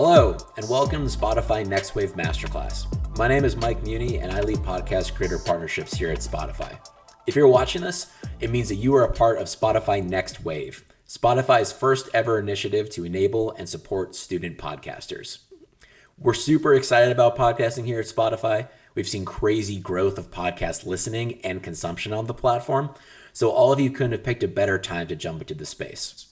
Hello, and welcome to Spotify Next Wave Masterclass. My name is Mike Muni, and I lead podcast creator partnerships here at Spotify. If you're watching this, it means that you are a part of Spotify Next Wave, Spotify's first ever initiative to enable and support student podcasters. We're super excited about podcasting here at Spotify. We've seen crazy growth of podcast listening and consumption on the platform, so all of you couldn't have picked a better time to jump into the space.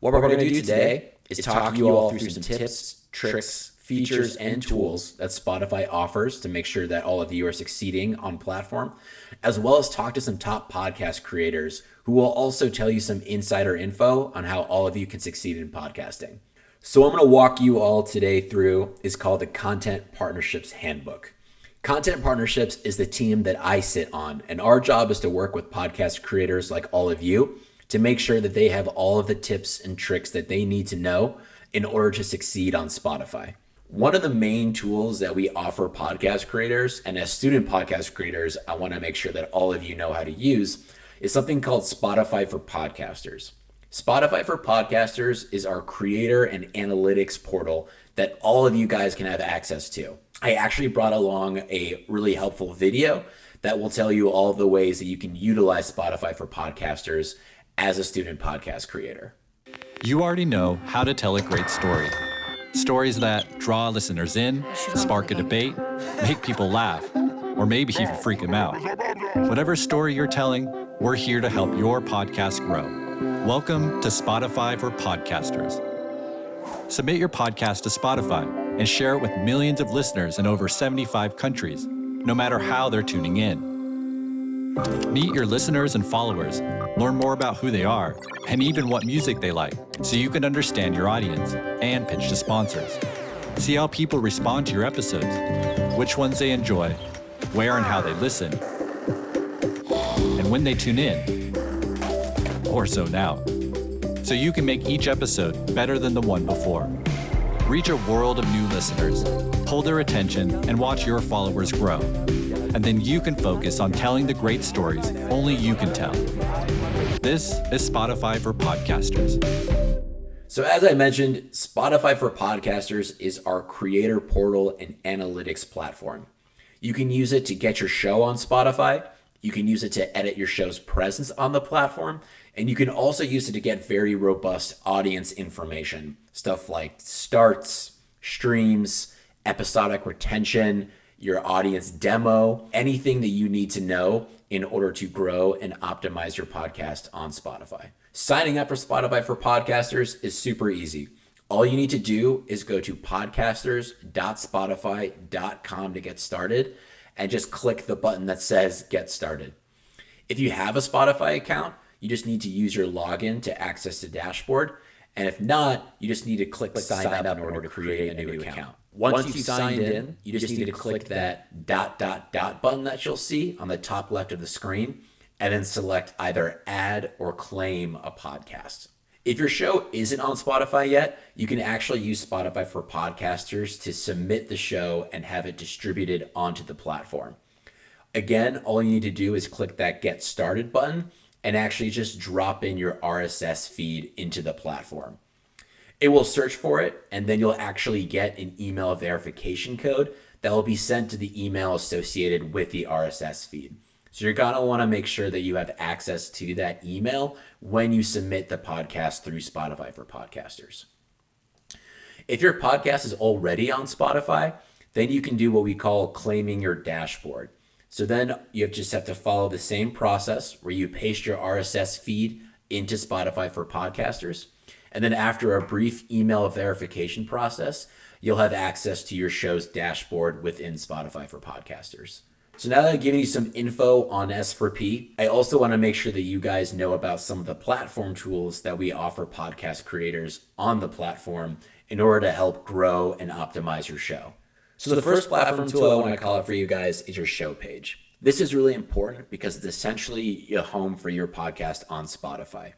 What we're going to do today is talk you all through some tips, tricks, features, and tools that Spotify offers to make sure that all of you are succeeding on platform, as well as talk to some top podcast creators who will also tell you some insider info on how all of you can succeed in podcasting. So I'm going to walk you all today through is called the Content Partnerships Handbook. Content Partnerships is the team that I sit on, and our job is to work with podcast creators like all of you to make sure that they have all of the tips and tricks that they need to know in order to succeed on Spotify. One of the main tools that we offer podcast creators, and as student podcast creators, I want to make sure that all of you know how to use, is something called Spotify for Podcasters. Spotify for Podcasters is our creator and analytics portal that all of you guys can have access to. I actually brought along a really helpful video that will tell you all of the ways that you can utilize Spotify for Podcasters as a student podcast creator. You already know how to tell a great story. Stories that draw listeners in, spark a debate, make people laugh, or maybe even freak them out. Whatever story you're telling, we're here to help your podcast grow. Welcome to Spotify for Podcasters. Submit your podcast to Spotify and share it with millions of listeners in over 75 countries, no matter how they're tuning in. Meet your listeners and followers, learn more about who they are, and even what music they like, so you can understand your audience and pitch to sponsors. See how people respond to your episodes, which ones they enjoy, where and how they listen, and when they tune in, or zone out, so you can make each episode better than the one before. Reach a world of new listeners, hold their attention, and watch your followers grow. And then you can focus on telling the great stories only you can tell. This is Spotify for Podcasters. So as I mentioned, Spotify for Podcasters is our creator portal and analytics platform. You can use it to get your show on Spotify. You can use it to edit your show's presence on the platform. And you can also use it to get very robust audience information. Stuff like starts, streams, episodic retention, your audience demo, anything that you need to know in order to grow and optimize your podcast on Spotify. Signing up for Spotify for Podcasters is super easy. All you need to do is go to podcasters.spotify.com to get started and just click the button that says Get Started. If you have a Spotify account, you just need to use your login to access the dashboard. And if not, you just need to click Sign Up in order to create a new account. Once you've signed in, you just need to click that ... button that you'll see on the top left of the screen, and then select either add or claim a podcast. If your show isn't on Spotify yet, you can actually use Spotify for Podcasters to submit the show and have it distributed onto the platform. Again, all you need to do is click that Get Started button and actually just drop in your RSS feed into the platform. It will search for it, and then you'll actually get an email verification code that will be sent to the email associated with the RSS feed. So you're going to want to make sure that you have access to that email when you submit the podcast through Spotify for Podcasters. If your podcast is already on Spotify, then you can do what we call claiming your dashboard. So then you just have to follow the same process where you paste your RSS feed into Spotify for Podcasters. And then after a brief email verification process, you'll have access to your show's dashboard within Spotify for Podcasters. So now that I've given you some info on S4P, I also want to make sure that you guys know about some of the platform tools that we offer podcast creators on the platform in order to help grow and optimize your show. So the first platform tool I want to call out for you guys is your show page. This is really important because it's essentially a home for your podcast on Spotify.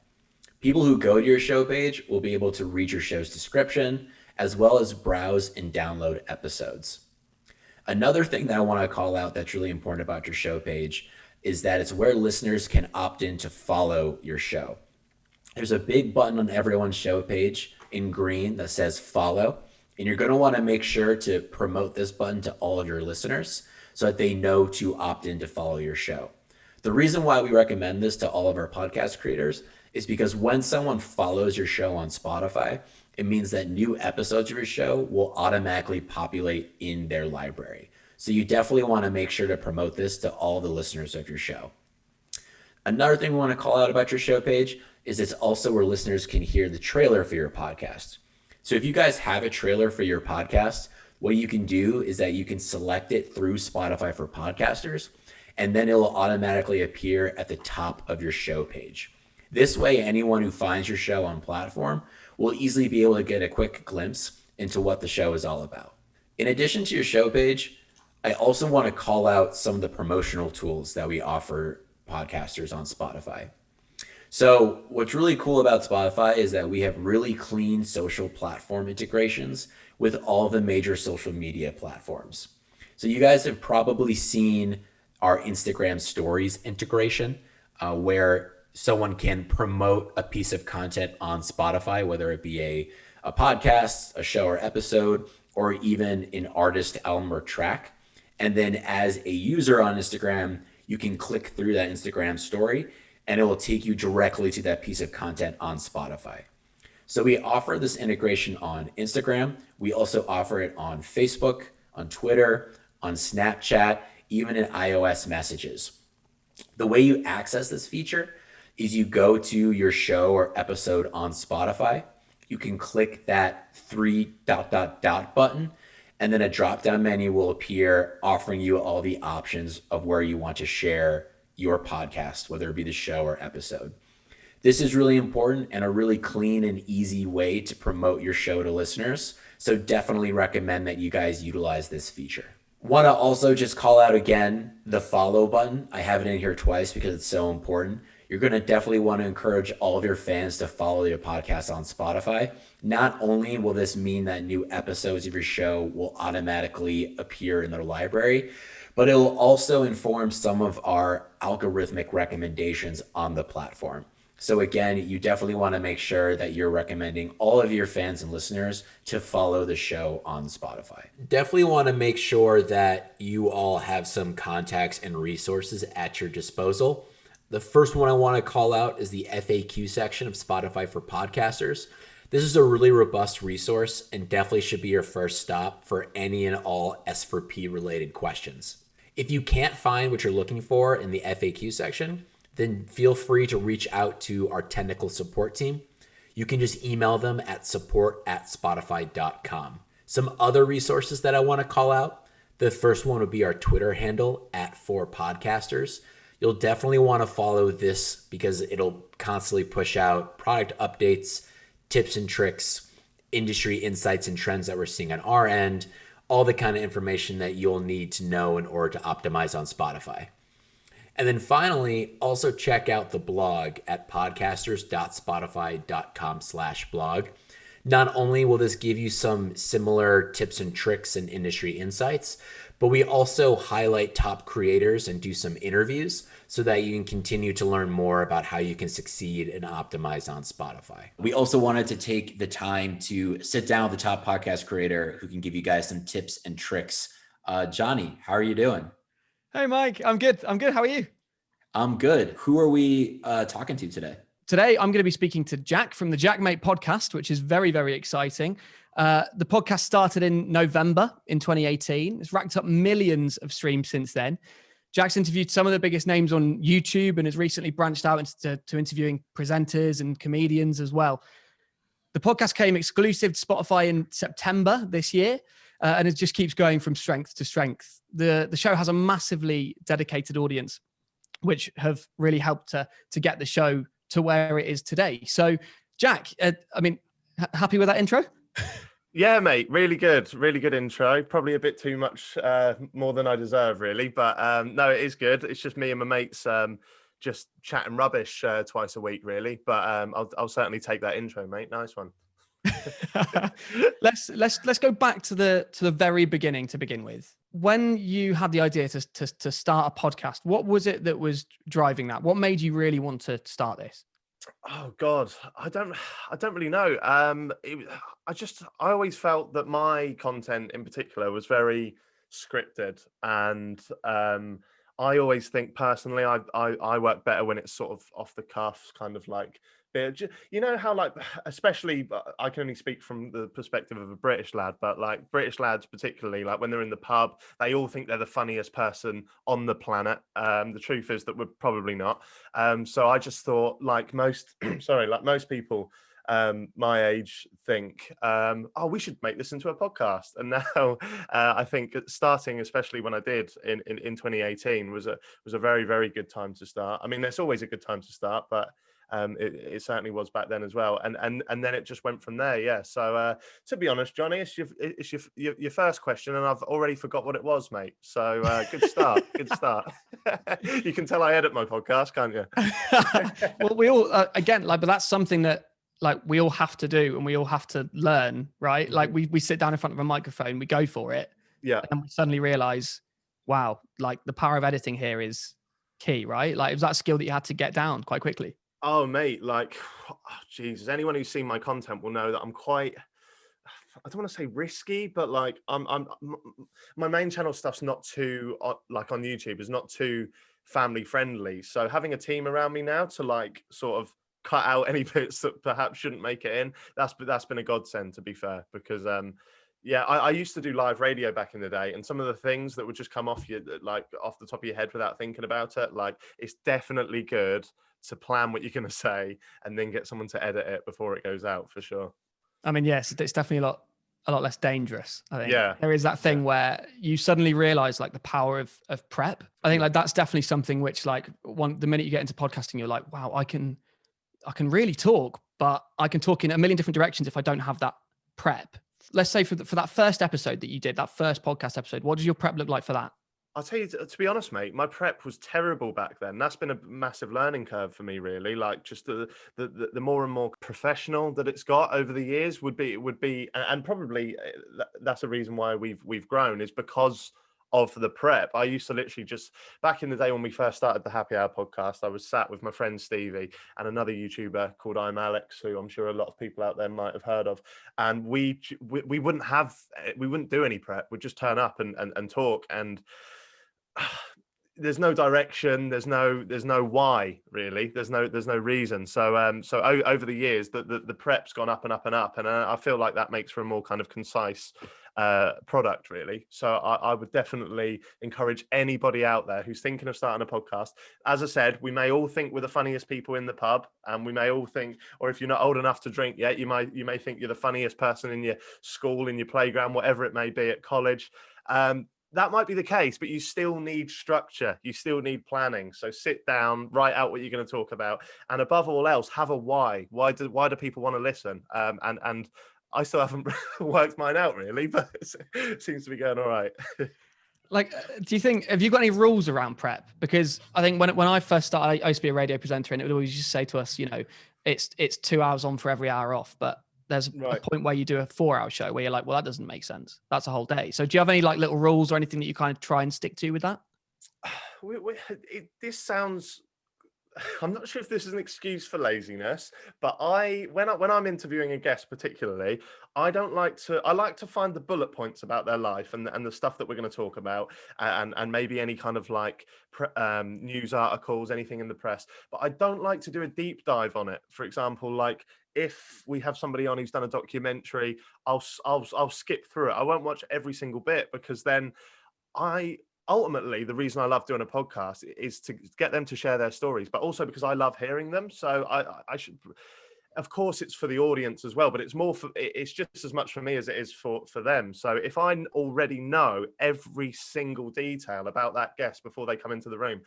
People who go to your show page will be able to read your show's description, as well as browse and download episodes. Another thing that I want to call out that's really important about your show page is that it's where listeners can opt in to follow your show. There's a big button on everyone's show page in green that says follow. And you're going to want to make sure to promote this button to all of your listeners so that they know to opt in to follow your show. The reason why we recommend this to all of our podcast creators is because when someone follows your show on Spotify, it means that new episodes of your show will automatically populate in their library. So you definitely want to make sure to promote this to all the listeners of your show. Another thing we want to call out about your show page is it's also where listeners can hear the trailer for your podcast. So if you guys have a trailer for your podcast, what you can do is that you can select it through Spotify for Podcasters, and then it will automatically appear at the top of your show page. This way, anyone who finds your show on platform will easily be able to get a quick glimpse into what the show is all about. In addition to your show page, I also want to call out some of the promotional tools that we offer podcasters on Spotify. So what's really cool about Spotify is that we have really clean social platform integrations with all the major social media platforms. So you guys have probably seen our Instagram stories integration, where someone can promote a piece of content on Spotify, whether it be a podcast, a show or episode, or even an artist, album, or track. And then as a user on Instagram, you can click through that Instagram story and it will take you directly to that piece of content on Spotify. So we offer this integration on Instagram. We also offer it on Facebook, on Twitter, on Snapchat, even in iOS messages. The way you access this feature is you go to your show or episode on Spotify. You can click that three ... button, and then a drop-down menu will appear offering you all the options of where you want to share your podcast, whether it be the show or episode. This is really important and a really clean and easy way to promote your show to listeners. So definitely recommend that you guys utilize this feature. Want to also just call out again the follow button. I have it in here twice because it's so important. You're going to definitely want to encourage all of your fans to follow your podcast on Spotify. Not only will this mean that new episodes of your show will automatically appear in their library, but it will also inform some of our algorithmic recommendations on the platform. So again, you definitely want to make sure that you're recommending all of your fans and listeners to follow the show on Spotify. Definitely want to make sure that you all have some contacts and resources at your disposal. The first one I want to call out is the FAQ section of Spotify for Podcasters. This is a really robust resource and definitely should be your first stop for any and all S4P related questions. If you can't find what you're looking for in the FAQ section, then feel free to reach out to our technical support team. You can just email them at support@spotify.com. Some other resources that I want to call out. The first one would be our Twitter handle @4podcasters. You'll definitely want to follow this because it'll constantly push out product updates, tips and tricks, industry insights and trends that we're seeing on our end, all the kind of information that you'll need to know in order to optimize on Spotify. And then finally, also check out the blog at podcasters.spotify.com/blog. Not only will this give you some similar tips and tricks and industry insights, but we also highlight top creators and do some interviews so that you can continue to learn more about how you can succeed and optimize on Spotify. We also wanted to take the time to sit down with the top podcast creator who can give you guys some tips and tricks. Johnny, how are you doing? Hey, Mike. I'm good. How are you? I'm good. Who are we talking to today? Today, I'm going to be speaking to Jack from the JaackMaate podcast, which is very, very exciting. The podcast started in November in 2018. It's racked up millions of streams since then. Jack's interviewed some of the biggest names on YouTube and has recently branched out into interviewing presenters and comedians as well. The podcast came exclusive to Spotify in September this year, and it just keeps going from strength to strength. The show has a massively dedicated audience, which have really helped to get the show to where it is today. So, Jack, happy with that intro? Yeah, mate, really good intro. Probably a bit too much, more than I deserve, really. But no, it is good. It's just me and my mates just chatting rubbish twice a week, really. But I'll certainly take that intro, mate. Nice one. Let's go back to the very beginning to begin with. When you had the idea to start a podcast, what was it that was driving that? What made you really want to start this? Oh God, I don't really know. I always felt that my content in particular was very scripted, and I always think personally, I work better when it's sort of off the cuff, kind of like. You know how like, especially I can only speak from the perspective of a British lad, but like British lads particularly, like when they're in the pub, they all think they're the funniest person on the planet. The truth is that we're probably not. So I just thought, like most, sorry, like most people my age think, oh, we should make this into a podcast. And now I think starting, especially when I did in 2018, was a very, very good time to start. I mean, there's always a good time to start, but it certainly was back then as well. And then it just went from there. Yeah. So to be honest, Johnny, it's your first question, and I've already forgot what it was, mate. So good start. Good start. You can tell I edit my podcast, can't you? Well, we all again, like, but that's something that like we all have to do and we all have to learn, right? Like we sit down in front of a microphone, we go for it, Yeah. and we suddenly realize, wow, like the power of editing here is key, right? Like it was that skill that you had to get down quite quickly. Oh, mate, like, oh, Jesus, anyone who's seen my content will know that I'm quite, I don't want to say risky, but like, my main channel stuff's not too, like on YouTube, is not too family friendly. So having a team around me now to like sort of cut out any bits that perhaps shouldn't make it in, that's been a godsend, to be fair, because, yeah, I used to do live radio back in the day, and some of the things that would just come off you, like off the top of your head without thinking about it, like it's definitely good to plan what you're going to say and then get someone to edit it before it goes out, for sure. I mean, yes, it's definitely a lot less dangerous. I think Yeah. there is that thing where you suddenly realize like the power of prep. I think like that's definitely something which like the minute you get into podcasting, you're like, wow, I can really talk, but I can talk in a million different directions if I don't have that prep. Let's say for that first episode that you did, that first podcast episode, what does your prep look like for that? I'll tell you, to be honest, mate, my prep was terrible back then. That's been a massive learning curve for me, really. Like just the more and more professional that it's got over the years would be, and probably that's a reason why we've grown, is because of the prep. I used to literally just, back in the day when we first started the Happy Hour podcast, I was sat with my friend Stevie and another YouTuber called I'm Alex, who I'm sure a lot of people out there might have heard of. And we wouldn't do any prep. We'd just turn up and talk, and there's no direction, there's no why, really, there's no reason. So over the years the prep's gone up and up and up, and I feel like that makes for a more kind of concise product, really. So I would definitely encourage anybody out there who's thinking of starting a podcast. As I said, we may all think we're the funniest people in the pub, and we may all think, or if you're not old enough to drink yet, you may think you're the funniest person in your school, in your playground, whatever it may be, at college. That might be the case, but you still need structure. You still need planning. So sit down, write out what you're going to talk about, and above all else, have a why. Why do people want to listen? And I still haven't worked mine out, really, but it seems to be going all right. Like, do you think, have you got any rules around prep? Because I think when I first started, I used to be a radio presenter, and it would always just say to us, you know, it's 2 hours on for every hour off, but there's a point where you do a 4-hour show where you're like, well, that doesn't make sense. That's a whole day. So do you have any like little rules or anything that you kind of try and stick to with that? This sounds, I'm not sure if this is an excuse for laziness, but when I'm interviewing a guest particularly, I like to find the bullet points about their life and the stuff that we're going to talk about, and maybe any kind of like news articles, anything in the press. But I don't like to do a deep dive on it. For example, like if we have somebody on who's done a documentary, I'll skip through it. I won't watch every single bit, because then ultimately, the reason I love doing a podcast is to get them to share their stories, but also because I love hearing them. So I should, of course, it's for the audience as well, but it's just as much for me as it is for them. So if I already know every single detail about that guest before they come into the room,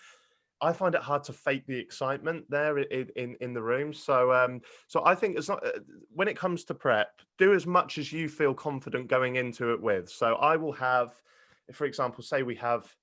I find it hard to fake the excitement there in the room. So so I think it's not, when it comes to prep, do as much as you feel confident going into it with. So I will have, for example, say we have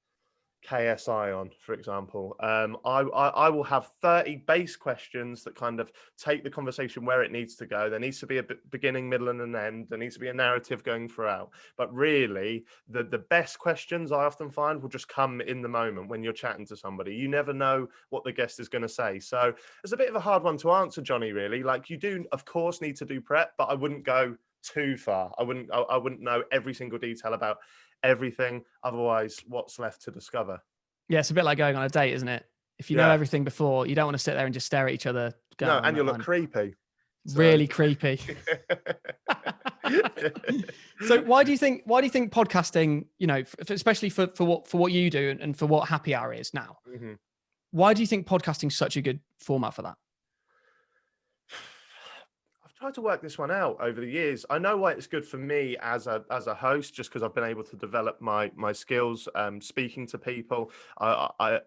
KSI on, for example. I will have 30 base questions that kind of take the conversation where it needs to go. There needs to be a beginning, middle, and an end. There needs to be a narrative going throughout. But really, the best questions I often find will just come in the moment when you're chatting to somebody. You never know what the guest is going to say. So it's a bit of a hard one to answer, Johnny, really. Like, you do, of course, need to do prep, but I wouldn't go too far. I wouldn't know every single detail about everything. Otherwise, what's left to discover? Yeah, it's a bit like going on a date, isn't it? If you know everything before, you don't want to sit there and just stare at each other. No, and you'll look creepy. Really creepy. So why do you think podcasting, you know, especially for what you do and for what Happy Hour is now, why do you think podcasting is such a good format for that? Tried to work this one out over the years. I know why it's good for me as a host, just because I've been able to develop my skills speaking to people. I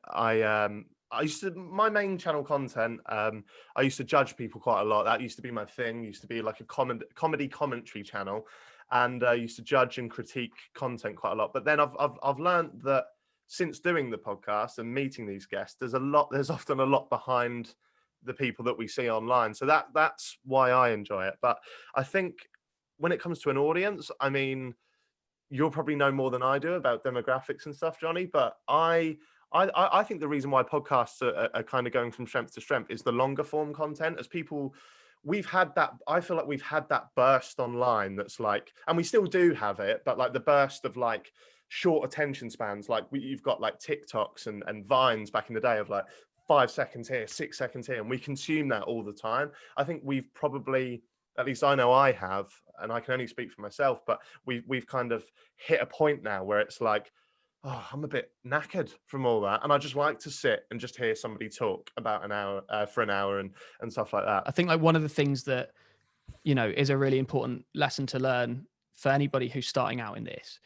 used to, my main channel content, I used to judge people quite a lot. That used to be my thing. Used to be like a comedy commentary channel, and I used to judge and critique content quite a lot. But then I've learned that since doing the podcast and meeting these guests, there's often a lot behind the people that we see online. So that's why I enjoy it. But I think when it comes to an audience, I mean, you'll probably know more than I do about demographics and stuff, Johnny, but I think the reason why podcasts are kind of going from strength to strength is the longer form content. As people, we've had that, I feel like we've had that burst online that's like, and we still do have it, but like the burst of like short attention spans, like you've got like TikToks and Vines back in the day of like 5 seconds here, 6 seconds here, and we consume that all the time. I think we've probably, at least I know I have, and I can only speak for myself, but we've kind of hit a point now where it's like, oh, I'm a bit knackered from all that, and I just like to sit and just hear somebody talk about an hour for an hour and stuff like that. I think like one of the things that, you know, is a really important lesson to learn for anybody who's starting out in this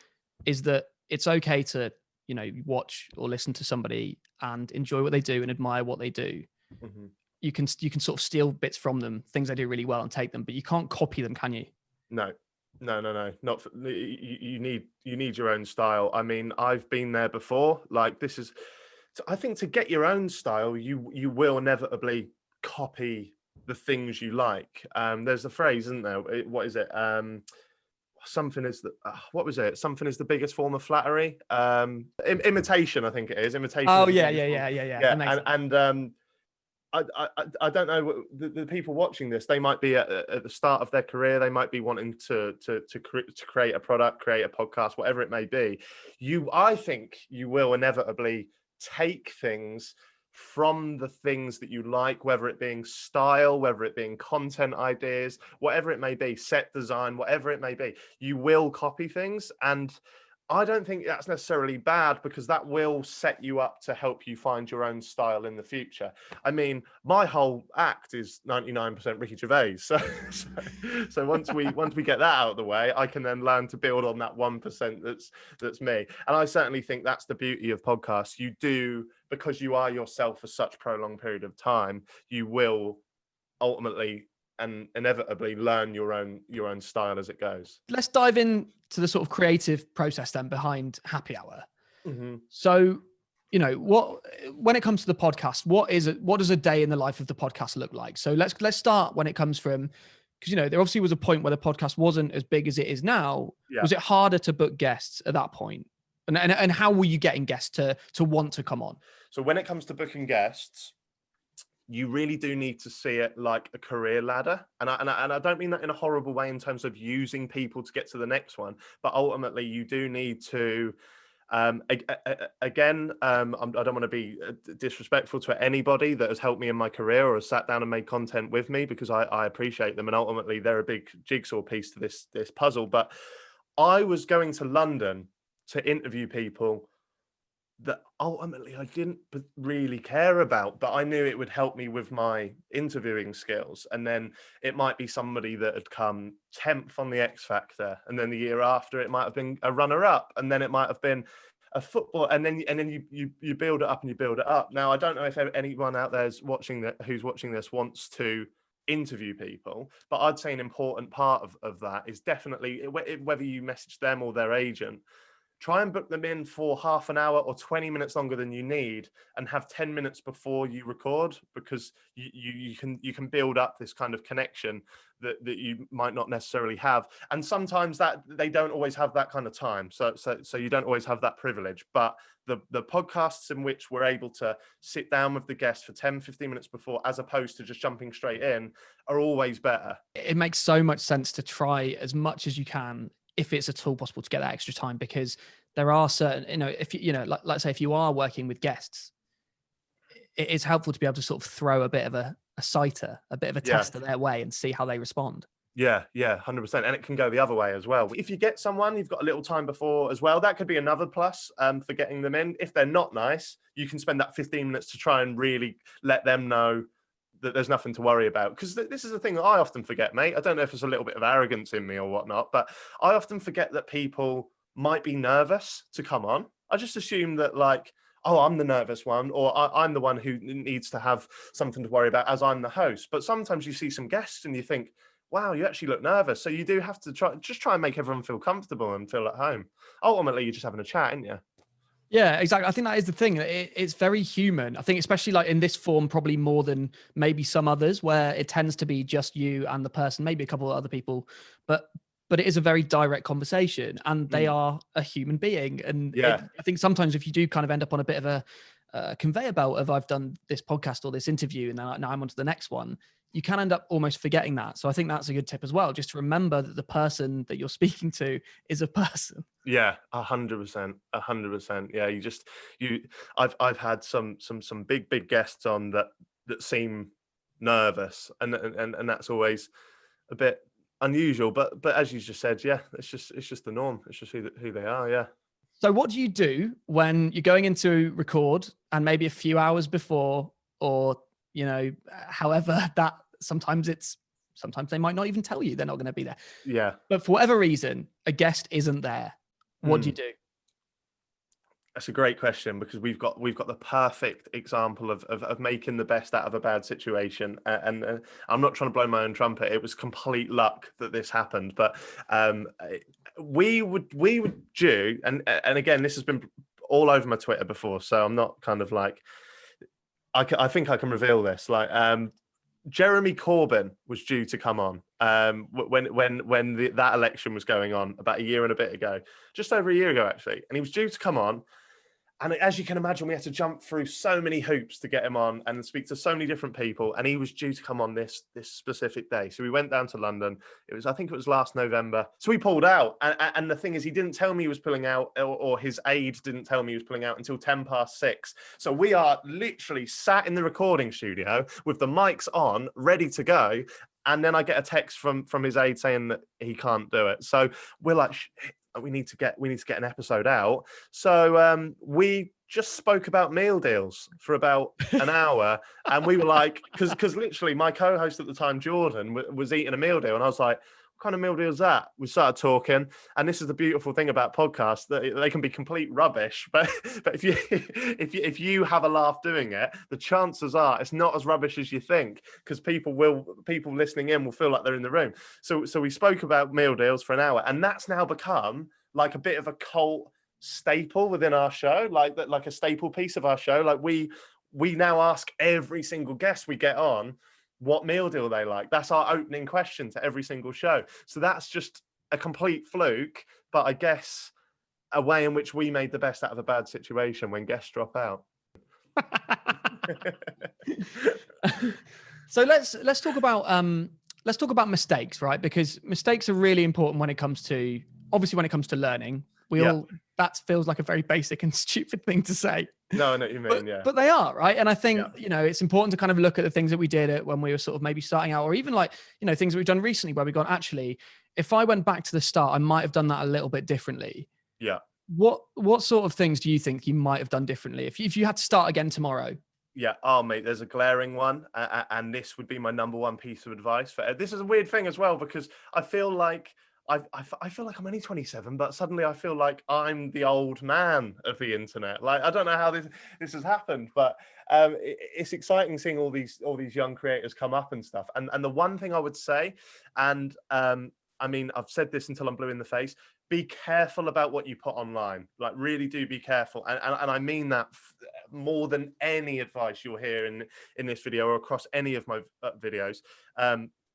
is that it's okay to, you know, watch or listen to somebody and enjoy what they do and admire what they do. You can sort of steal bits from them, things they do really well, and take them, but you can't copy them, can you? No. Not for, you need your own style. I mean, I've been there before. Like, this is, I think, to get your own style, you will inevitably copy the things you like. There's a phrase, isn't there? What is it? Something is the what was it? Something is the biggest form of flattery. Imitation, I think it is. Imitation. Oh is yeah. I don't know, the people watching this, they might be at the start of their career. They might be wanting to create a product, create a podcast, whatever it may be. I think you will inevitably take things from the things that you like, whether it being style, whether it being content ideas, whatever it may be, set design, whatever it may be, you will copy things. And I don't think that's necessarily bad, because that will set you up to help you find your own style in the future. I mean, my whole act is 99% Ricky Gervais. So once we get that out of the way, I can then learn to build on that 1% that's me. And I certainly think that's the beauty of podcasts. You do, because you are yourself for such a prolonged period of time, you will ultimately and inevitably learn your own style as it goes. Let's dive into the sort of creative process then behind Happy Hour. So, you know, when it comes to the podcast, what does a day in the life of the podcast look like? So let's start when it comes from, because, you know, there obviously was a point where the podcast wasn't as big as it is now. Yeah. Was it harder to book guests at that point? And how were you getting guests to want to come on? So when it comes to booking guests, you really do need to see it like a career ladder. And I don't mean that in a horrible way in terms of using people to get to the next one, but ultimately you do need to, I don't want to be disrespectful to anybody that has helped me in my career or has sat down and made content with me, because I appreciate them. And ultimately they're a big jigsaw piece to this puzzle. But I was going to London to interview people that ultimately I didn't really care about, but I knew it would help me with my interviewing skills. And then it might be somebody that had come 10th on the X Factor, and then the year after it might have been a runner-up, and then it might have been a football, and then you build it up and you build it up. Now, I don't know if anyone out there who's watching this wants to interview people, but I'd say an important part of that is definitely whether you message them or their agent, try and book them in for half an hour or 20 minutes longer than you need, and have 10 minutes before you record, because you can build up this kind of connection that you might not necessarily have. And sometimes that they don't always have that kind of time. So you don't always have that privilege. But the podcasts in which we're able to sit down with the guest for 10, 15 minutes before, as opposed to just jumping straight in, are always better. It makes so much sense to try as much as you can, if it's at all possible, to get that extra time, because there are certain, if like, let's say if you are working with guests, it is helpful to be able to sort of throw a bit of a citer, a bit of a tester their way and see how they respond. Yeah, 100%. And it can go the other way as well. If you get someone, you've got a little time before as well. That could be another plus for getting them in. If they're not nice, you can spend that 15 minutes to try and really let them know that there's nothing to worry about. Because this is the thing that I often forget, mate. I don't know if it's a little bit of arrogance in me or whatnot, but I often forget that people might be nervous to come on. I just assume that, like, oh, I'm the nervous one, or I'm the one who needs to have something to worry about as I'm the host. But sometimes you see some guests and you think, wow, you actually look nervous. So you do have to try and make everyone feel comfortable and feel at home. Ultimately, you're just having a chat, aren't you? Yeah, exactly. I think that is the thing. It's very human. I think especially like in this form, probably more than maybe some others, where it tends to be just you and the person, maybe a couple of other people, but it is a very direct conversation, and they are a human being. And I think sometimes if you do kind of end up on a bit of a conveyor belt of, I've done this podcast or this interview and now I'm on to the next one, you can end up almost forgetting that. So I think that's a good tip as well, just to remember that the person that you're speaking to is a person. Yeah, 100%, 100%. Yeah, I've had some big guests on that seem nervous, and that's always a bit unusual. But as you just said, yeah, it's just the norm. It's just who they are. Yeah. So what do you do when you're going into record and maybe a few hours before, or however that sometimes they might not even tell you they're not going to be there. Yeah. But for whatever reason, a guest isn't there. What do you do? That's a great question, because we've got the perfect example of making the best out of a bad situation. And I'm not trying to blow my own trumpet. It was complete luck that this happened. But we would do, and again, this has been all over my Twitter before, so I'm not kind of like, I think I can reveal this. Like, Jeremy Corbyn was due to come on when that election was going on about a year and a bit ago, just over a year ago, actually. And he was due to come on. And as you can imagine, we had to jump through so many hoops to get him on and speak to so many different people. And he was due to come on this specific day. So we went down to London. I think it was last November. So we pulled out. And the thing is, he didn't tell me he was pulling out, or his aide didn't tell me he was pulling out until 6:10. So we are literally sat in the recording studio with the mics on, ready to go. And then I get a text from his aide saying that he can't do it. So we're like, we need to get an episode out. So we just spoke about meal deals for about an hour, and we were like, because literally my co-host at the time, Jordan, was eating a meal deal, and I was like, what kind of meal deal is that? We started talking, and this is the beautiful thing about podcasts, that they can be complete rubbish, but if you have a laugh doing it, the chances are it's not as rubbish as you think, because people listening in will feel like they're in the room. So we spoke about meal deals for an hour, and that's now become like a bit of a cult staple within our show, like a staple piece of our show. Like we now ask every single guest we get on what meal deal they like. That's our opening question to every single show. So that's just a complete fluke, but I guess a way in which we made the best out of a bad situation when guests drop out. So let's talk about mistakes, right? Because mistakes are really important when it comes to learning. That feels like a very basic and stupid thing to say. No, I know what you mean, but they are, right? And I think, it's important to kind of look at the things that we did when we were sort of maybe starting out, or even like, things that we've done recently where we've gone, actually, if I went back to the start, I might have done that a little bit differently. Yeah. What sort of things do you think you might have done differently if you had to start again tomorrow? Yeah. Oh, mate, there's a glaring one. And this would be my number one piece of advice. This is a weird thing as well, because I feel like I feel like I'm only 27, but suddenly I feel like I'm the old man of the internet. Like, I don't know how this has happened, but it's exciting seeing all these young creators come up and stuff. And the one thing I would say, and I mean, I've said this until I'm blue in the face. Be careful about what you put online. Like, really do be careful. And I mean that more than any advice you'll hear in this video or across any of my videos.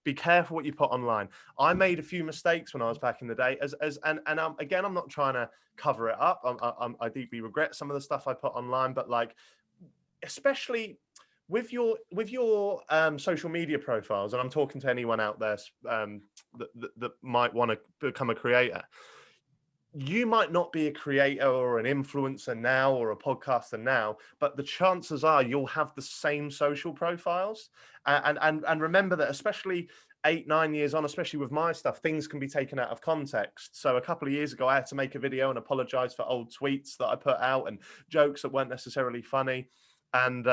Be careful what you put online. I made a few mistakes when I was back in the day, again, I'm not trying to cover it up. I deeply regret some of the stuff I put online, but like, especially with your social media profiles, and I'm talking to anyone out there that might want to become a creator. You might not be a creator or an influencer now or a podcaster now, but the chances are you'll have the same social profiles. And remember that, especially 8-9 years on, especially with my stuff, things can be taken out of context. So a couple of years ago, I had to make a video and apologize for old tweets that I put out and jokes that weren't necessarily funny. And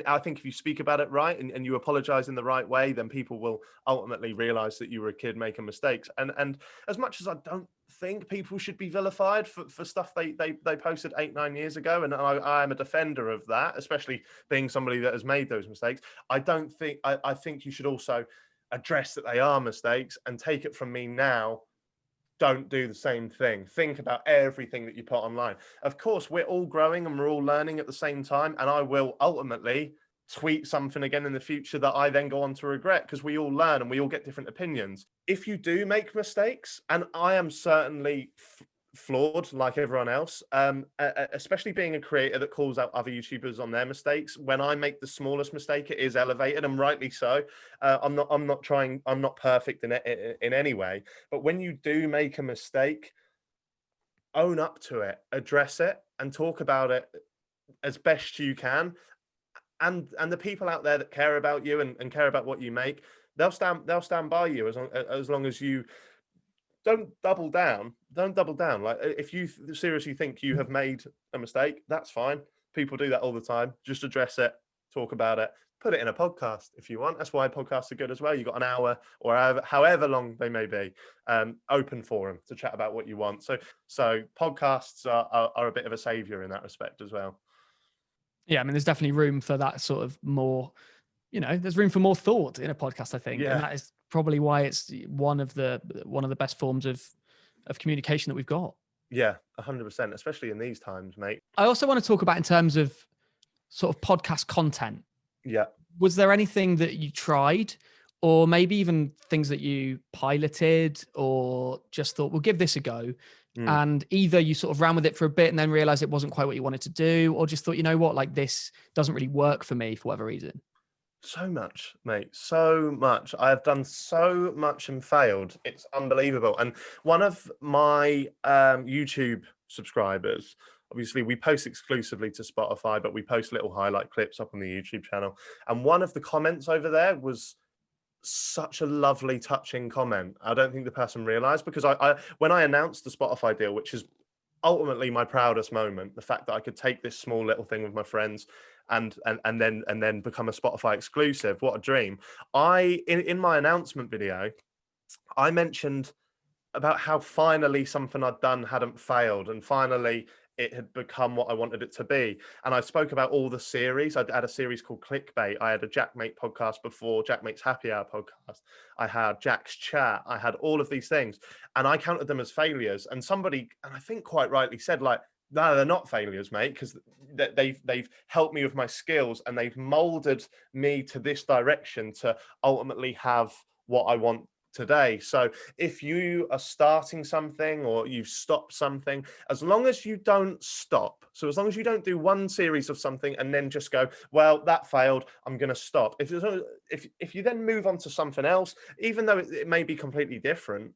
I think if you speak about it right and you apologize in the right way, then people will ultimately realize that you were a kid making mistakes. And as much as I don't think people should be vilified for stuff they posted 8-9 years ago, and I am a defender of that, especially being somebody that has made those mistakes, I think you should also address that they are mistakes, and take it from me now. Don't do the same thing. Think about everything that you put online. Of course, we're all growing and we're all learning at the same time. And I will ultimately tweet something again in the future that I then go on to regret, because we all learn and we all get different opinions. If you do make mistakes, and I am certainly flawed like everyone else, especially being a creator that calls out other YouTubers on their mistakes, when I make the smallest mistake, it is elevated, and rightly so. I'm not perfect in any way, but when you do make a mistake, own up to it, address it, and talk about it as best you can. And the people out there that care about you and care about what you make, they'll stand by you as long as you don't double down. Like, if you seriously think you have made a mistake, that's fine. People do that all the time. Just address it, talk about it, put it in a podcast if you want. That's why podcasts are good as well. You've got an hour or however long they may be, open forum to chat about what you want. So podcasts are a bit of a savior in that respect as well. Yeah, I mean, there's definitely room for that sort of more, there's room for more thought in a podcast, I think. Yeah. And that is probably why it's one of the best forms of communication that we've got. Yeah, 100%, especially in these times, mate. I also want to talk about in terms of sort of podcast content. Yeah. Was there anything that you tried, or maybe even things that you piloted or just thought, we'll give this a go? And either you sort of ran with it for a bit and then realized it wasn't quite what you wanted to do, or just thought, you know what, like, this doesn't really work for me for whatever reason? So much, mate. So much. I have done so much and failed. It's unbelievable. And one of my YouTube subscribers, obviously we post exclusively to Spotify, but we post little highlight clips up on the YouTube channel. And one of the comments over there was such a lovely, touching comment. I don't think the person realized, because I when I announced the Spotify deal, which is ultimately my proudest moment, the fact that I could take this small little thing with my friends and then become a Spotify exclusive, what a dream. In my announcement video, I mentioned about how finally something I'd done hadn't failed, and finally it had become what I wanted it to be. And I spoke about all the series. I'd had a series called Clickbait. I had a JaackMaate podcast before, JaackMate's Happy Hour podcast. I had Jack's Chat. I had all of these things, and I counted them as failures. And somebody, and I think quite rightly, said, like, no, they're not failures, mate, because they've helped me with my skills, and they've molded me to this direction to ultimately have what I want today. So if you are starting something or you've stopped something, as long as you don't stop, so as long as you don't do one series of something and then just go, well, that failed, I'm going to stop. If you then move on to something else, even though it may be completely different,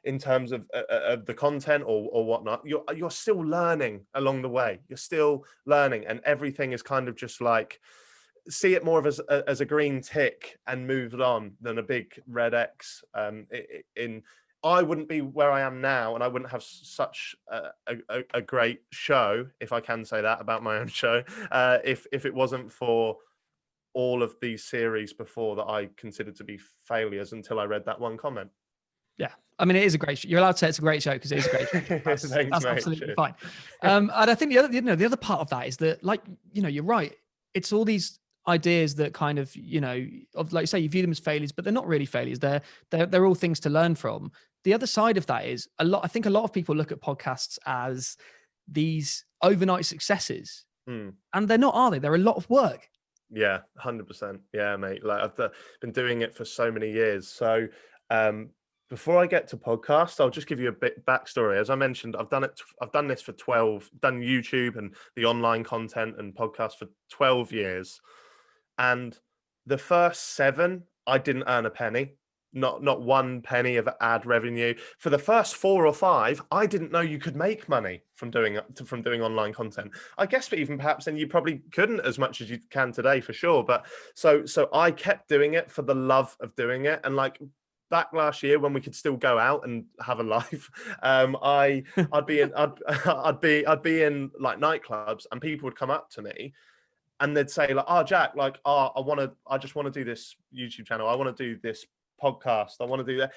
in terms of the content or whatnot, you're still learning along the way. You're still learning, and everything is kind of just like, see it more of as a green tick and move it on than a big red X. I wouldn't be where I am now, and I wouldn't have such a great show, if I can say that about my own show, if it wasn't for all of these series before that I considered to be failures until I read that one comment. Yeah, I mean, it is a great show. You're allowed to say it's a great show because it is a great show. That's absolutely fine. And I think the other part of that is that, like, you're right. It's all these ideas that kind of, like you say, you view them as failures, but they're not really failures. They're all things to learn from. The other side of that is I think a lot of people look at podcasts as these overnight successes, and they're not, are they? They're a lot of work. Yeah, 100%. Yeah, mate. Like I've been doing it for so many years. So before I get to podcasts, I'll just give you a bit backstory. As I mentioned, I've done this for done YouTube and the online content and podcasts for 12 years. And the first 7, I didn't earn a penny. Not 1 penny of ad revenue. For the first 4 or 5, I didn't know you could make money from doing online content. I guess, but even perhaps then you probably couldn't as much as you can today, for sure. But so I kept doing it for the love of doing it. And like back last year when we could still go out and have a life, I'd be in like nightclubs, and people would come up to me and they'd say like, "Oh, Jack, like, I just want to do this YouTube channel. I want to do this podcast. I want to do that."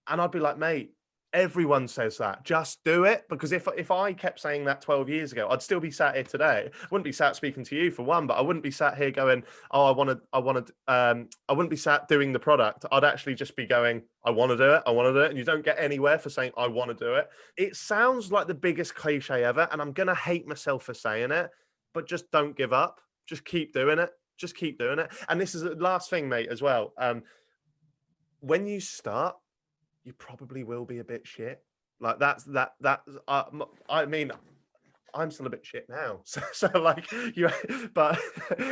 And I'd be like, "Mate, everyone says that. Just do it." Because if I kept saying that 12 years ago, I'd still be sat here today. I wouldn't be sat speaking to you for one, but I wouldn't be sat here going, "Oh, I wouldn't be sat doing the product." I'd actually just be going, "I want to do it. I want to do it." And you don't get anywhere for saying, "I want to do it." It sounds like the biggest cliche ever, and I'm going to hate myself for saying it, but just don't give up. Just keep doing it. Just keep doing it. And this is the last thing, mate, as well. When you start, you probably will be a bit shit. Like I mean, I'm still a bit shit now. So like you, but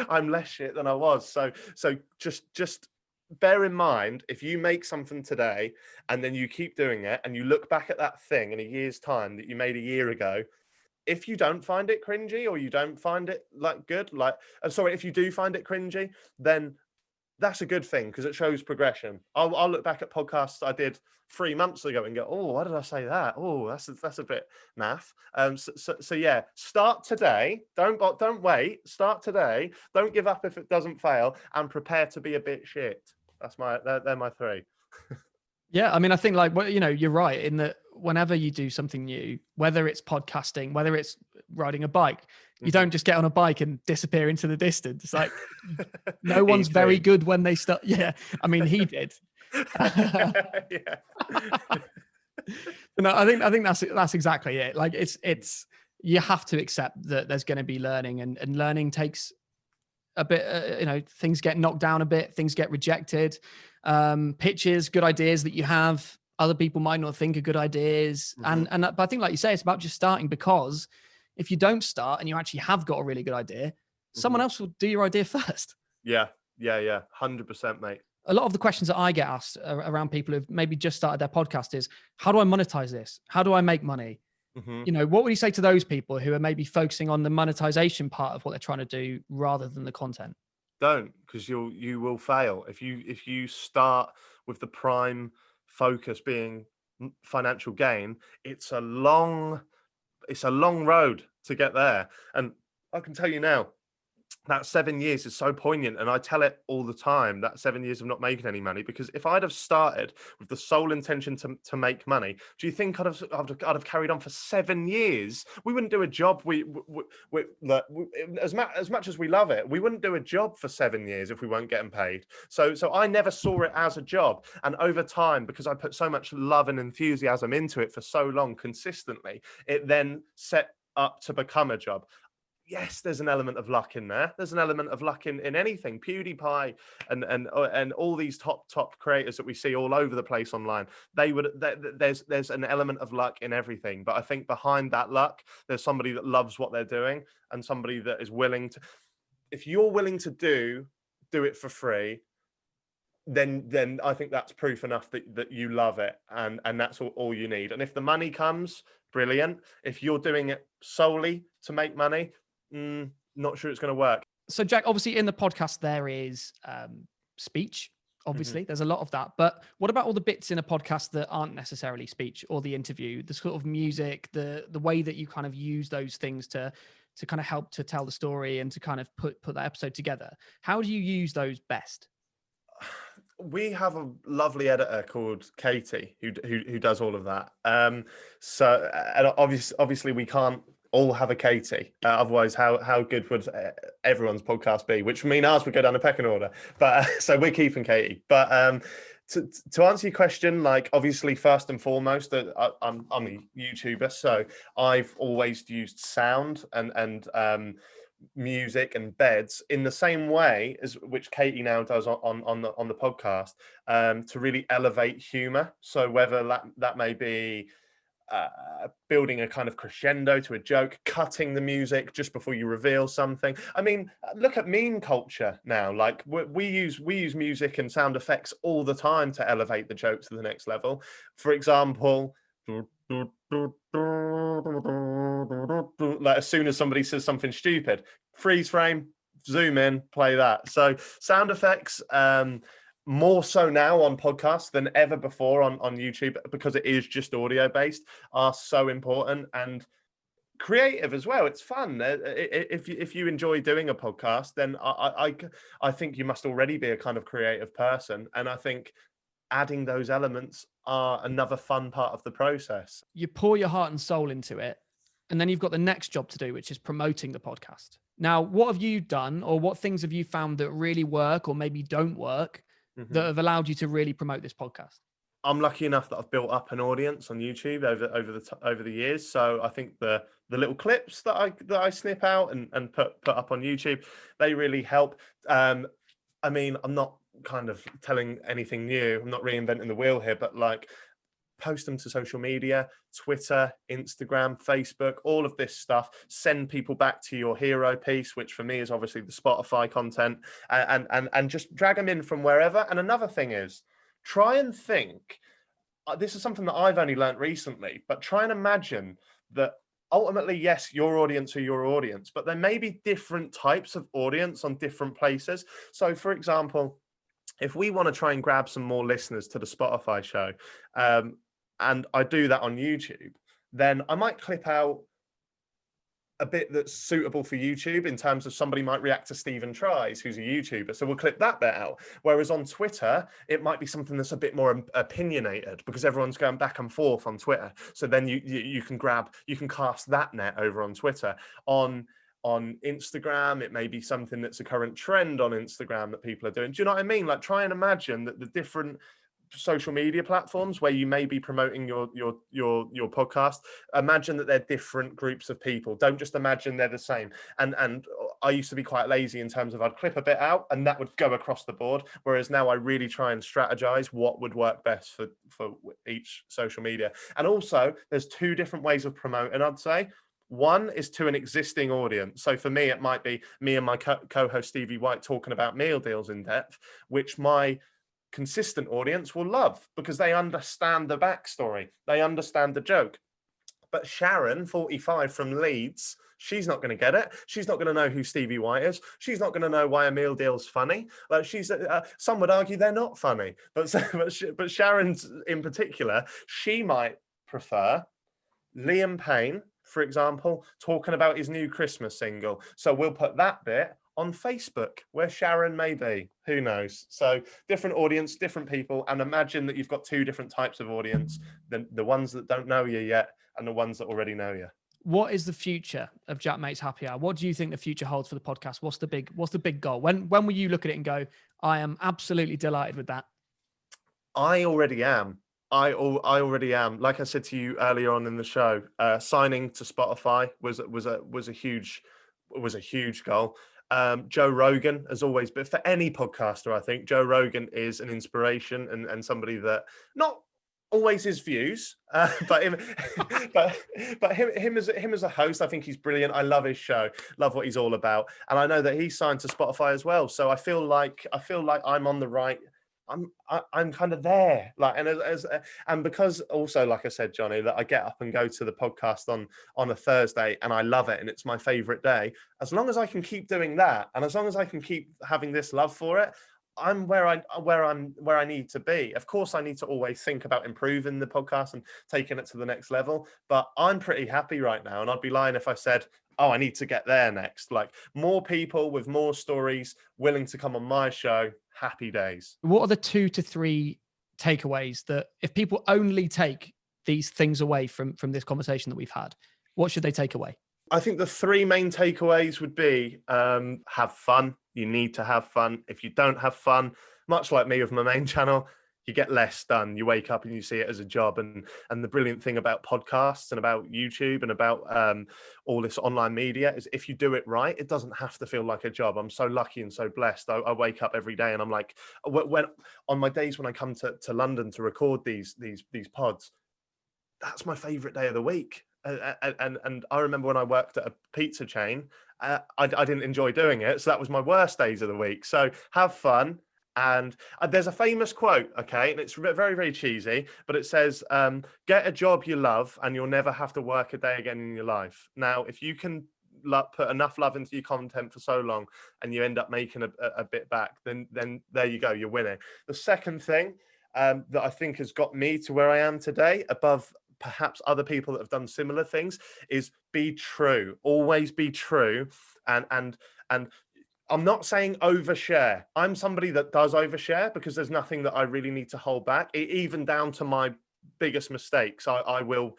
I'm less shit than I was. So just bear in mind, if you make something today and then you keep doing it and you look back at that thing in a year's time that you made a year ago, if you don't find it cringy or you don't find it like good, like, if you do find it cringy, then that's a good thing because it shows progression. I'll look back at podcasts I did 3 months ago and go, "Oh, why did I say that? Oh, that's a bit naff." So yeah, start today. Don't wait. Start today. Don't give up if it doesn't fail, and prepare to be a bit shit. They're my 3. Yeah, I mean, I think like, well, you're right in that whenever you do something new, whether it's podcasting, whether it's riding a bike, you don't just get on a bike and disappear into the distance. Like, no one's very good when they start. Yeah, I mean, he did. Yeah. No, I think that's exactly it. Like, it's you have to accept that there's going to be learning, and learning takes a bit. Things get knocked down a bit, things get rejected. Pitches, good ideas that you have, other people might not think are good ideas. But I think, like you say, it's about just starting, because if you don't start and you actually have got a really good idea, someone else will do your idea first. Yeah. 100%, mate. A lot of the questions that I get asked around people who've maybe just started their podcast is, how do I monetize this? How do I make money? What would you say to those people who are maybe focusing on the monetization part of what they're trying to do rather than the content? Don't, because you will fail if you start with the prime focus being financial gain. It's a long road to get there, and I can tell you now, that 7 years is so poignant, and I tell it all the time, that 7 years of not making any money. Because if I'd have started with the sole intention to make money, do you think I'd have carried on for 7 years? We wouldn't do a job. We as much as we love it, we wouldn't do a job for 7 years if we weren't getting paid. So I never saw it as a job, and over time, because I put so much love and enthusiasm into it for so long consistently, it then set up to become a job. Yes, there's an element of luck in there. There's an element of luck in anything. PewDiePie and all these top creators that we see all over the place online. There's an element of luck in everything. But I think behind that luck, there's somebody that loves what they're doing, and somebody that is willing to. If you're willing to do it for free, then I think that's proof enough that you love it, and that's all you need. And if the money comes, brilliant. If you're doing it solely to make money, not sure it's going to work. So, Jack, obviously in the podcast there is speech. Obviously, there's a lot of that. But what about all the bits in a podcast that aren't necessarily speech, or the interview, the sort of music, the way that you kind of use those things to kind of help to tell the story and to kind of put that episode together? How do you use those best? We have a lovely editor called Katie who does all of that. So and obviously we can't all have a Katie. Otherwise, how good would everyone's podcast be? Which would mean ours would go down a pecking order. But so we're keeping Katie. But to answer your question, like obviously first and foremost, I'm a YouTuber, so I've always used sound and music and beds in the same way as which Katie now does on the podcast, to really elevate humor. So whether that may be building a kind of crescendo to a joke, cutting the music just before you reveal something. I mean, look at meme culture now. Like we use music and sound effects all the time to elevate the joke to the next level. For example, like as soon as somebody says something stupid, freeze frame, zoom in, play that. So sound effects, more so now on podcasts than ever before on YouTube, because it is just audio based, are so important, and creative as well. It's fun. If you enjoy doing a podcast, then I think you must already be a kind of creative person, and I think adding those elements are another fun part of the process. You pour your heart and soul into it, and then you've got the next job to do, which is promoting the podcast. Now, what have you done, or what things have you found that really work or maybe don't work that have allowed you to really promote this podcast? I'm lucky enough that I've built up an audience on YouTube over the years. So I think the little clips that I snip out and put up on YouTube, they really help. I mean, I'm not kind of telling anything new. I'm not reinventing the wheel here, but like post them to social media, Twitter, Instagram, Facebook, all of this stuff. Send people back to your hero piece, which for me is obviously the Spotify content, and just drag them in from wherever. And another thing is, try and think, this is something that I've only learned recently, but try and imagine that ultimately, yes, your audience are your audience, but there may be different types of audience on different places. So for example, if we want to try and grab some more listeners to the Spotify show, and I do that on YouTube, then I might clip out a bit that's suitable for YouTube, in terms of somebody might react to Stephen Tries, who's a YouTuber. So we'll clip that bit out. Whereas on Twitter, it might be something that's a bit more opinionated, because everyone's going back and forth on Twitter. So then you can cast that net over on Twitter. On Instagram, it may be something that's a current trend on Instagram that people are doing. Do you know what I mean? Like, try and imagine that the different social media platforms where you may be promoting your podcast, imagine that they're different groups of people. Don't just imagine they're the same. And I used to be quite lazy in terms of I'd clip a bit out and that would go across the board, whereas now I really try and strategize what would work best for each social media. And also, there's two different ways of promoting, I'd say. One is to an existing audience. So for me, it might be me and my co-host Stevie White talking about meal deals in depth, which my consistent audience will love, because they understand the backstory, they understand the joke. But Sharon, 45, from Leeds, she's not going to get it. She's not going to know who Stevie White is. She's not going to know why a meal deal's funny. Like, some would argue they're not funny, but Sharon's in particular, she might prefer Liam Payne, for example, talking about his new Christmas single. So we'll put that bit on Facebook, where Sharon may be. Who knows? So different audience, different people, and imagine that you've got two different types of audience, the ones that don't know you yet and the ones that already know you. What is the future of JaackMate's Happy Hour? What do you think the future holds for the podcast? What's the big goal? When will you look at it and go, I am absolutely delighted with that? I already am. I already am. Like I said to you earlier on in the show, signing to Spotify was a huge goal. Joe Rogan has always been, for any podcaster, I think Joe Rogan is an inspiration and somebody that, not always his views, but him as a host, I think he's brilliant. I love his show, love what he's all about, and I know that he's signed to Spotify as well. So I feel like I'm on the right. I'm kind of there, like, and because also, like I said, Johnny, that I get up and go to the podcast on a Thursday and I love it and it's my favorite day. As long as I can keep doing that, and as long as I can keep having this love for it, I'm where I need to be. Of course, I need to always think about improving the podcast and taking it to the next level, but I'm pretty happy right now, and I'd be lying if I said, oh, I need to get there next. Like, more people with more stories willing to come on my show. Happy days. What are the 2 to 3 takeaways that, if people only take these things away from this conversation that we've had, what should they take away? I think the three main takeaways would be have fun. You need to have fun. If you don't have fun, much like me with my main channel, you get less done. You wake up and you see it as a job. And the brilliant thing about podcasts and about YouTube and about all this online media is if you do it right, it doesn't have to feel like a job. I'm so lucky and so blessed. I wake up every day and I'm like, when on my days when I come to London to record these pods, that's my favorite day of the week. And I remember when I worked at a pizza chain, I didn't enjoy doing it. So that was my worst days of the week. So have fun. And there's a famous quote, okay, and it's very, very cheesy, but it says, get a job you love and you'll never have to work a day again in your life. Now, if you can put enough love into your content for so long and you end up making a bit back, then there you go, you're winning. The second thing that I think has got me to where I am today, above perhaps other people that have done similar things, is be true. Always be true. And I'm not saying overshare. I'm somebody that does overshare because there's nothing that I really need to hold back, even down to my biggest mistakes. I will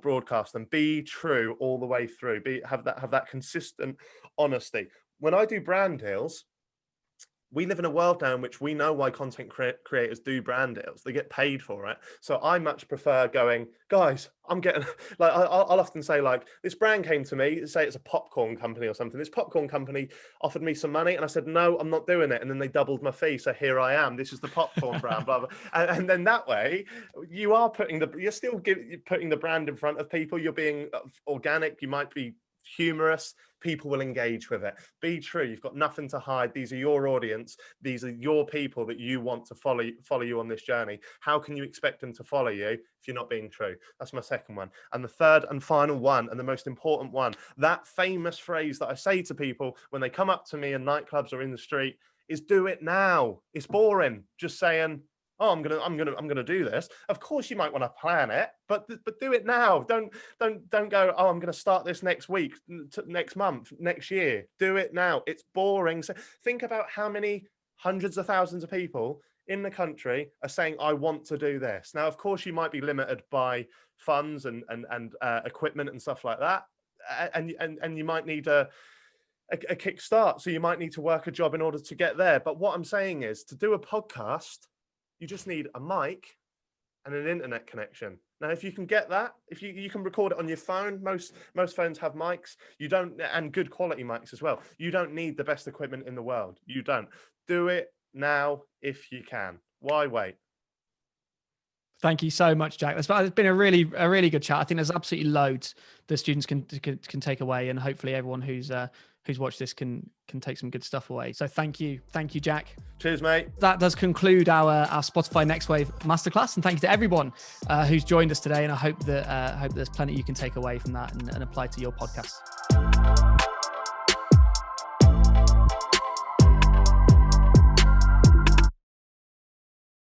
broadcast them. Be true all the way through. Have that consistent honesty. When I do brand deals, we live in a world now in which we know why content creators do brand deals. They get paid for it. So I much prefer going, guys, I'm getting, like, I'll often say, like, this brand came to me, say it's a popcorn company or something. This popcorn company offered me some money and I said, no, I'm not doing it. And then they doubled my fee. So here I am. This is the popcorn brand, blah, blah. And then that way you are you're still putting the brand in front of people. You're being organic. You might be humorous. People will engage with it. Be true. You've got nothing to hide. These are your audience. These are your people that you want to follow you on this journey. How can you expect them to follow you if you're not being true? That's my second one. And the third and final one, and the most important one, that famous phrase that I say to people when they come up to me in nightclubs or in the street, is do it now. It's boring just saying, oh, I'm gonna do this. Of course, you might want to plan it, but do it now. Don't go, oh, I'm gonna start this next week, next month, next year. Do it now. It's boring. So think about how many hundreds of thousands of people in the country are saying, I want to do this. Now, of course, you might be limited by funds and equipment and stuff like that, and you might need a kickstart. So you might need to work a job in order to get there. But what I'm saying is, to do a podcast, you just need a mic and an internet connection. Now, if you can get that, if you can record it on your phone, most phones have mics. You don't, and good quality mics as well. You don't need the best equipment in the world. You don't. Do it now if you can. Why wait? Thank you so much, Jack. It's been a really good chat. I think there's absolutely loads that students can take away, and hopefully everyone who's watched this can take some good stuff away. So thank you, Jack. Cheers, mate. That does conclude our Spotify Next Wave Masterclass, and thank you to everyone who's joined us today. And I hope that there's plenty you can take away from that and apply to your podcast.